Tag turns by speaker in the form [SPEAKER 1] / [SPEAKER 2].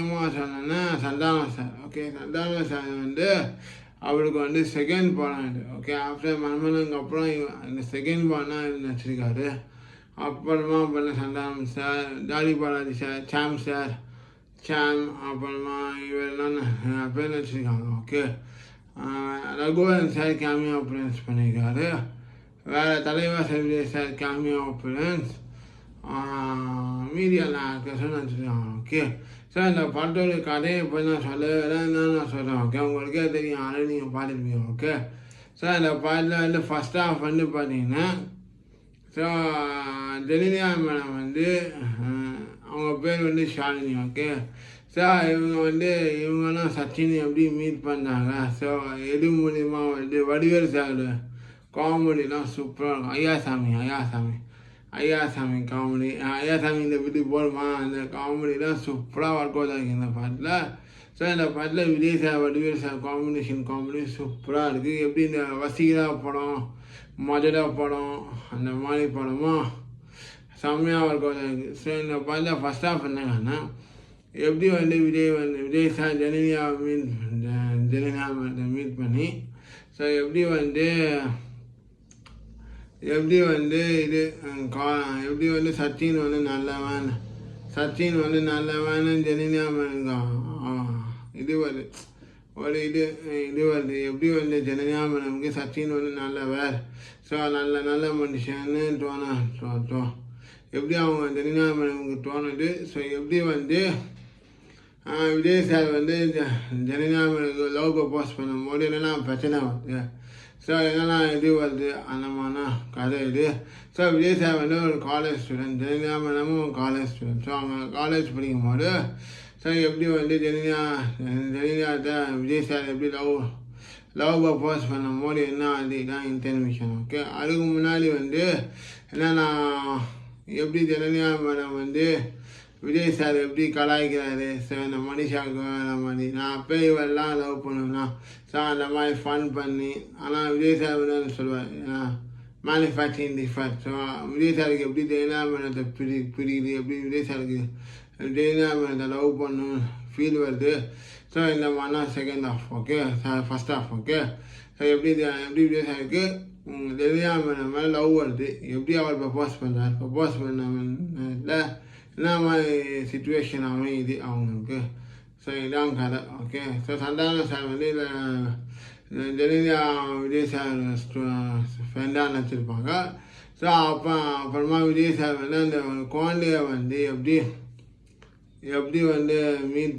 [SPEAKER 1] சொன்னேன்னா Santhanam sir. Okay, Santhanam sir வந்து அவருக்கு வந்து செகண்ட் படம் இது. ஓகே, ஆஃப்டர் மன்மதனுக்கு அப்புறம் அந்த செகண்ட் படம் இது நடிச்சிருக்காரு. அப்புறமா பண்ண சந்தானம் சார், தாடி பாலாஜி சார், சாம் சார், சாம், அப்புறமா இவரெல்லாம் பேர் நடிச்சிருக்காங்க. Okay, Raghuvaran sir cameo appearance பண்ணியிருக்காரு. வேறு தலைவர் விஜய் சார் கேமியோ அப்பியரன்ஸ், மீடியாவில் ஆக்டர்ஸும் நடிச்சிருக்காங்க. ஓகே சார், இந்த படத்தோட கதையை இப்போ நான் சொல்லலாம் நான் சொல்கிறேன். ஓகே, உங்களுக்கே தெரியும், ஆல்ரெடி நீங்கள் பார்த்துருப்பீங்க. ஓகே சார், இந்த படத்தில் வந்து ஃபஸ்ட் ஹாஃப் வந்து பார்த்தீங்கன்னா, ஸோ ஜெனிலியா மேடம் வந்து அவங்க பேர் வந்து ஷாலினி. ஓகே சார், இவங்கெல்லாம் சச்சின் எப்படி மீட் பண்ணாங்க. ஸோ எது மூலிமா வந்து வடிவேல் சார் காமெடிலாம் சூப்பராக இருக்கும். ஐயாசாமி காமெடி, ஐயாசாமி இந்த வீட்டுக்கு போடுமா, அந்த காமெடிலாம் சூப்பராக ஒர்க் அவுட் ஆகிருக்கு இந்த பாட்டில். ஸோ இந்த பாட்டில் Vijay sir Vadivel sir comedy சூப்பராக இருக்குது. எப்படி இந்த வசீகரா படம், மதுரா படம், அந்த மாதிரி படமும் செம்மையாக ஒர்க் அவுட் ஆகிருக்கு. ஸோ இந்த பாட்டில் ஃபஸ்ட் ஆஃப் என்னங்கன்னா, எப்படி வந்து விஜய் சார் ஜெனிலியா மீட் பண்ணி, ஸோ எப்படி வந்து சச்சின் வந்து நல்லவன் ஜெனிலியா இது வருது எப்படி வந்து ஜெனிலியா மேடமுக்கு சச்சின் வந்து நல்லவர். ஸோ நல்ல மனுஷன்னு எப்படி அவங்க ஜெனிலியா மேடமுக்கு தோணுது. ஸோ எப்படி வந்து விஜய் சார் வந்து ஜெனிலியா மேடமுக்கு லவ் ப்ரப்போஸ் பண்ணும்போது என்னென்னா பிரச்சனை வருது. ஸோ என்னென்னா இது வருது, அந்த மாதிரினா கதை இது. ஸோ விஜய் சார் வந்து ஒரு காலேஜ் ஸ்டூடெண்ட், ஜெனிலியா மேடமும் காலேஜ் ஸ்டூடெண்ட். ஸோ அவங்க காலேஜ் படிக்கும்போது ஸோ எப்படி வந்து ஜெனிலியாட்ட விஜய் சார் எப்படி லவ் ப்ரப்போஸ் பண்ணும்போது என்ன அது இதான் இன்டர்மிஷன். ஓகே, அதுக்கு முன்னாடி வந்து என்னென்னா எப்படி ஜெனிலியா மேடம் வந்து விஜய் சார் எப்படி கலாய்க்கிறாரு. ஸோ இந்த மனிஷாவுக்கு அந்த மாதிரி நான் அப்போ இவரெல்லாம் லவ் பண்ணுவேன்னா, ஸோ அந்த மாதிரி ஃபன் பண்ணி, ஆனால் விஜய் சார் வந்து சொல்லுவார் மேனுஃபேக்சரிங் டிஃபெக்ட். ஸோ விஜய் சாருக்கு எப்படி ஜெனிலியா மேடத்தை பிடிக்குது, எப்படி விஜய் சாருக்கு ஜெனிலியா மேடத்தை லவ் பண்ணணும் ஃபீல் வருது. ஸோ இந்த மாதிரினா second half. Okay, first half. Okay, so எப்படி விஜய் சாருக்கு ஜெனிலியா மேடம் மேலே லவ் வருது, எப்படி அவர் ப்ரப்போஸ் பண்ண என்ன மாதிரி சுச்சுவேஷன் அமையுது அவங்களுக்கு. ஸோ இதான் கதை. ஓகே, ஸோ சந்தானம் சார் வந்து இதில் ஜெனிலியா விஜய் சார் ஃப்ரெண்டாக நினச்சிருப்பாங்க. ஸோ அப்புறமா விஜய் சார் வந்து அந்த குழந்தைய வந்து எப்படி வந்து மீட்